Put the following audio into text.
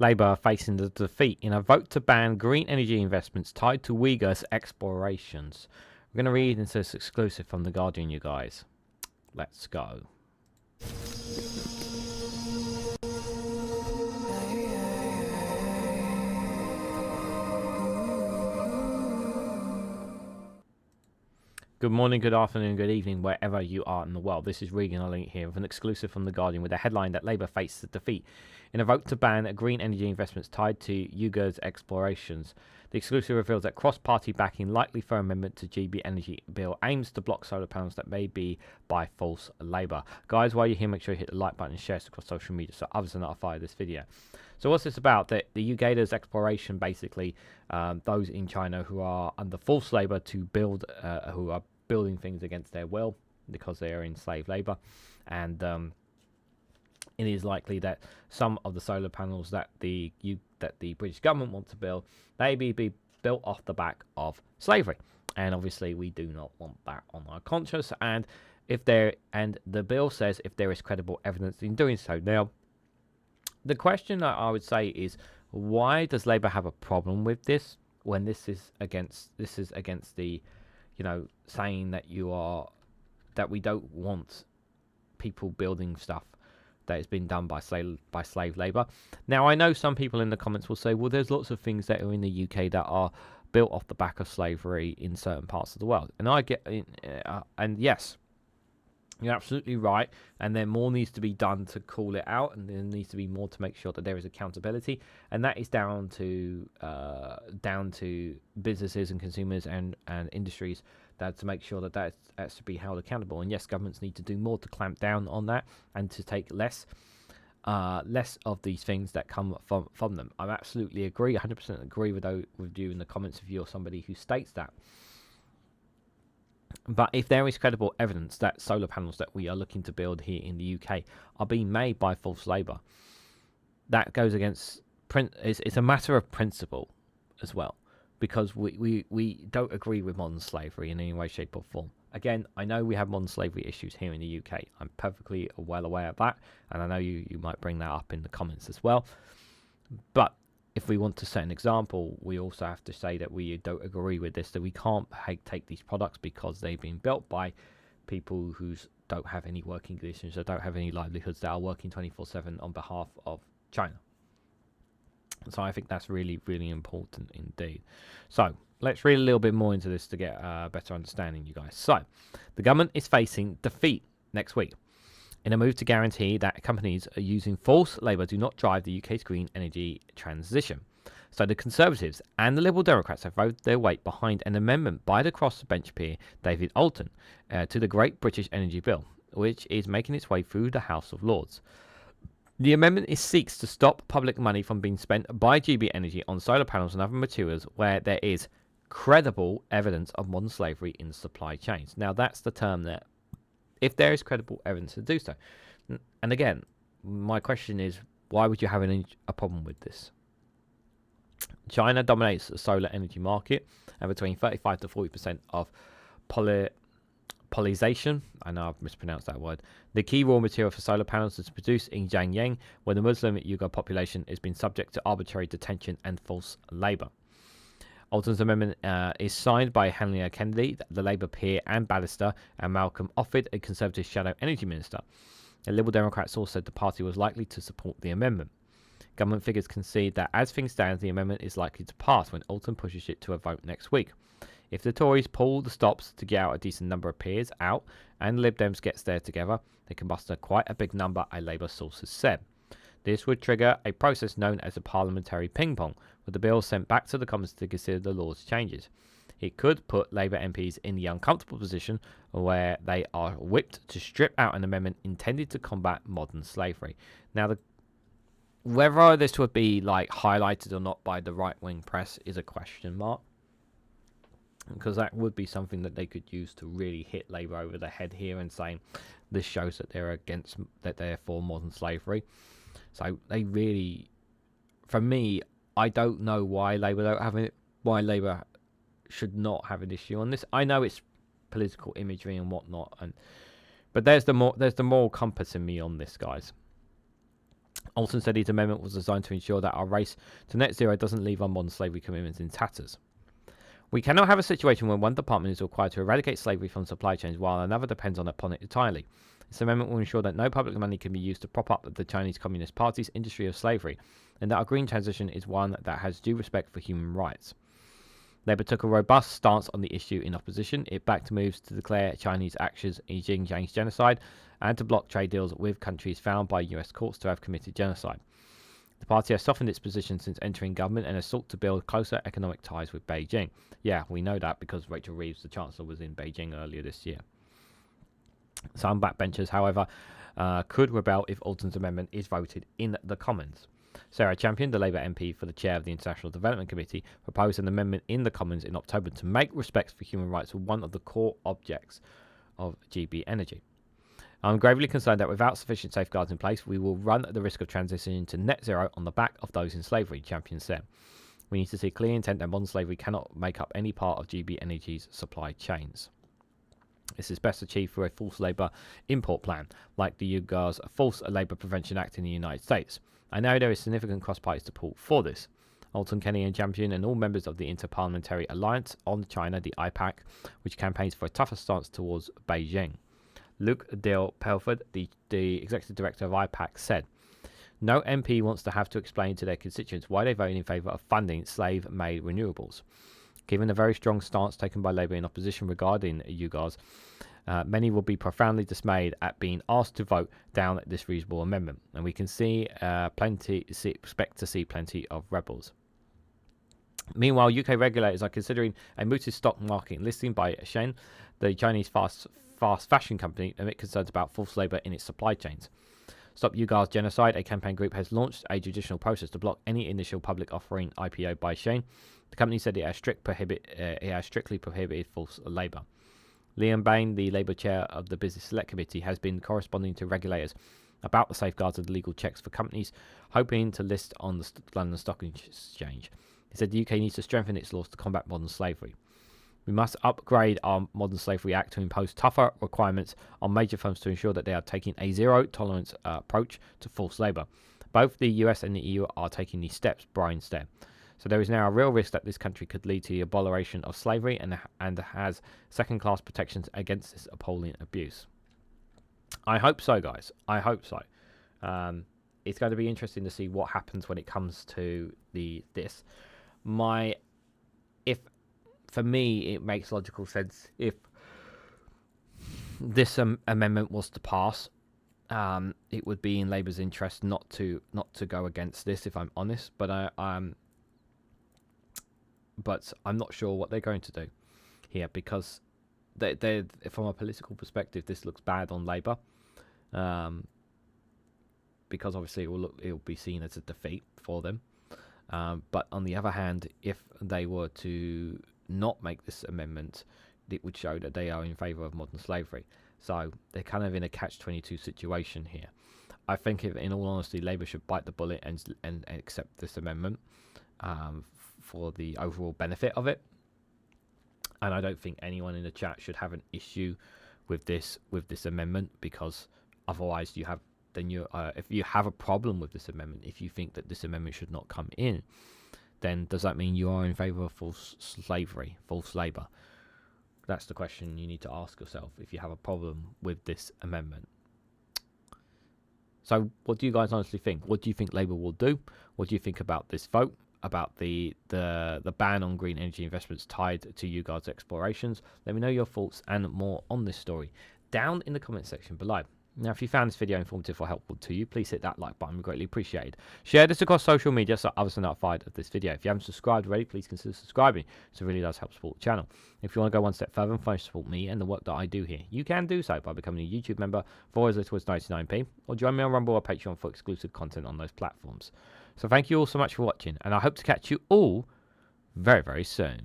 Labour are facing the defeat in a vote to ban green energy investments tied to Uyghurs' explorations. We're going to read into this exclusive from The Guardian, you guys. Let's go. Good morning, good afternoon, good evening, wherever you are in the world. This is Reganelite here with an exclusive from The Guardian with a headline that Labour faces defeat in a vote to ban green energy investments tied to Uyghurs' explorations. The exclusive reveals that cross-party backing likely for amendment to GB Energy Bill aims to block solar panels that may be by false Labour. Guys, while you're here, make sure you hit the like button and share this across social media so others are notified of this video. So what's this about? The Uyghurs' exploration, basically, those in China who are under false labour to build, who are building things against their will because they are in slave labour, and it is likely that some of the solar panels that the British government want to build may be built off the back of slavery, and obviously we do not want that on our conscience. And the bill says if there is credible evidence in doing so. Now, the question that I would say is, why does Labour have a problem with this when this is against the, saying that we don't want people building stuff that has been done by slave labour. Now, I know some people in the comments will say, well, there's lots of things that are in the UK that are built off the back of slavery in certain parts of the world, and I get, and yes, you're absolutely right, and then more needs to be done to call it out, and there needs to be more to make sure that there is accountability, and that is down to businesses and consumers and industries to make sure that that's to be held accountable. And yes, governments need to do more to clamp down on that and to take less of these things that come from them. I absolutely agree, 100% agree with you in the comments if you're somebody who states that. But if there is credible evidence that solar panels that we are looking to build here in the UK are being made by false labour, that goes against it's a matter of principle as well, because we don't agree with modern slavery in any way, shape or form. Again, I know we have modern slavery issues here in the UK. I'm perfectly well aware of that, and I know you might bring that up in the comments as well. But if we want to set an example, we also have to say that we don't agree with this, that we can't take these products because they've been built by people who don't have any working conditions, or don't have any livelihoods, that are working 24/7 on behalf of China. So I think that's really, really important indeed. So let's read a little bit more into this to get a better understanding, you guys. So the government is facing defeat next week in a move to guarantee that companies are using false labour do not drive the UK's green energy transition. So the Conservatives and the Liberal Democrats have voted their weight behind an amendment by the crossbench peer David Alton to the Great British Energy Bill, which is making its way through the House of Lords. The amendment seeks to stop public money from being spent by GB Energy on solar panels and other materials where there is credible evidence of modern slavery in supply chains. Now, that's the term there. If there is credible evidence to do so. And again, my question is, why would you have a problem with this? China dominates the solar energy market, and between 35 to 40% of polysilicon, I know I've mispronounced that word, the key raw material for solar panels is produced in Xinjiang, where the Muslim Uyghur population has been subject to arbitrary detention and false labour. Alton's amendment is signed by Hanlia Kennedy, the Labour peer and barrister, and Malcolm Offord, a Conservative shadow energy minister. The Liberal Democrats also said the party was likely to support the amendment. Government figures concede that as things stand, the amendment is likely to pass when Alton pushes it to a vote next week. If the Tories pull the stops to get out a decent number of peers out, and Lib Dems gets there together, they can muster quite a big number, a Labour source has said. This would trigger a process known as a parliamentary ping-pong, with the bill sent back to the Commons to consider the law's changes. It could put Labour MPs in the uncomfortable position where they are whipped to strip out an amendment intended to combat modern slavery. Now, whether this would be highlighted or not by the right-wing press is a question mark, because that would be something that they could use to really hit Labour over the head here and saying this shows that they're for modern slavery. So they really, for me, I don't know why Labour should not have an issue on this. I know it's political imagery and whatnot, but there's the moral compass in me on this, guys. Alton said his amendment was designed to ensure that our race to net zero doesn't leave our modern slavery commitments in tatters. We cannot have a situation where one department is required to eradicate slavery from supply chains while another depends upon it entirely. This amendment will ensure that no public money can be used to prop up the Chinese Communist Party's industry of slavery, and that our green transition is one that has due respect for human rights. Labour took a robust stance on the issue in opposition. It backed moves to declare Chinese actions in Xinjiang's genocide and to block trade deals with countries found by US courts to have committed genocide. The party has softened its position since entering government and has sought to build closer economic ties with Beijing. Yeah, we know that because Rachel Reeves, the Chancellor, was in Beijing earlier this year. Some backbenchers, however, could rebel if Alton's amendment is voted in the Commons. Sarah Champion, the Labour MP for the chair of the International Development Committee, proposed an amendment in the Commons in October to make respect for human rights one of the core objects of GB Energy. I'm gravely concerned that without sufficient safeguards in place, we will run the risk of transitioning to net zero on the back of those in slavery, Champion said. We need to see clear intent that modern slavery cannot make up any part of GB Energy's supply chains. This is best achieved through a forced labour import plan, like the Uyghurs Forced Labour Prevention Act in the United States. I know there is significant cross-party support for this. Alton, Kenny and Champion and all members of the Inter-Parliamentary Alliance on China, the IPAC, which campaigns for a tougher stance towards Beijing. Luke Dill Pelford, the executive director of IPAC, said, "No MP wants to have to explain to their constituents why they voted in favour of funding slave-made renewables. Given the very strong stance taken by Labour in opposition regarding Uyghurs, many will be profoundly dismayed at being asked to vote down this reasonable amendment, and we can expect to see plenty of rebels." Meanwhile, UK regulators are considering a mooted stock market listing by Shein, the Chinese fast fashion company, amid concerns about forced labour in its supply chains. Stop Uyghurs Genocide, a campaign group, has launched a judicial process to block any initial public offering IPO by Shein. The company said it has strictly prohibited forced labour. Liam Bain, the Labour chair of the Business Select Committee, has been corresponding to regulators about the safeguards of the legal checks for companies hoping to list on the London Stock Exchange. He said the UK needs to strengthen its laws to combat modern slavery. We must upgrade our Modern Slavery Act to impose tougher requirements on major firms to ensure that they are taking a zero-tolerance approach to forced labour. Both the US and the EU are taking these steps, Brian said. So there is now a real risk that this country could lead to the abolition of slavery and has second-class protections against this appalling abuse. I hope so, guys. I hope so. It's going to be interesting to see what happens when it comes to this. For me, it makes logical sense if this amendment was to pass. It would be in Labour's interest not to go against this, if I'm honest. But I'm not sure what they're going to do here, because they from a political perspective, this looks bad on Labour. Because obviously it will be seen as a defeat for them. But on the other hand, if they were to not make this amendment, it would show that they are in favour of modern slavery. So they're kind of in a catch-22 situation here. I think, in all honesty, Labour should bite the bullet and accept this amendment for the overall benefit of it. And I don't think anyone in the chat should have an issue with this amendment, because otherwise if you have a problem with this amendment, if you think that this amendment should not come in, then does that mean you are in favour of forced labour? That's the question you need to ask yourself if you have a problem with this amendment. So what do you guys honestly think? What do you think Labour will do? What do you think about this vote, about the ban on green energy investments tied to Uyghurs explorations? Let me know your thoughts and more on this story down in the comment section below. Now, if you found this video informative or helpful to you, please hit that like button. We greatly appreciate it. Share this across social media so others are notified of this video. If you haven't subscribed already, please consider subscribing. So it really does help support the channel. If you want to go one step further and financially support me and the work that I do here, you can do so by becoming a YouTube member for as little as 99p, or join me on Rumble or Patreon for exclusive content on those platforms. So thank you all so much for watching, and I hope to catch you all very, very soon.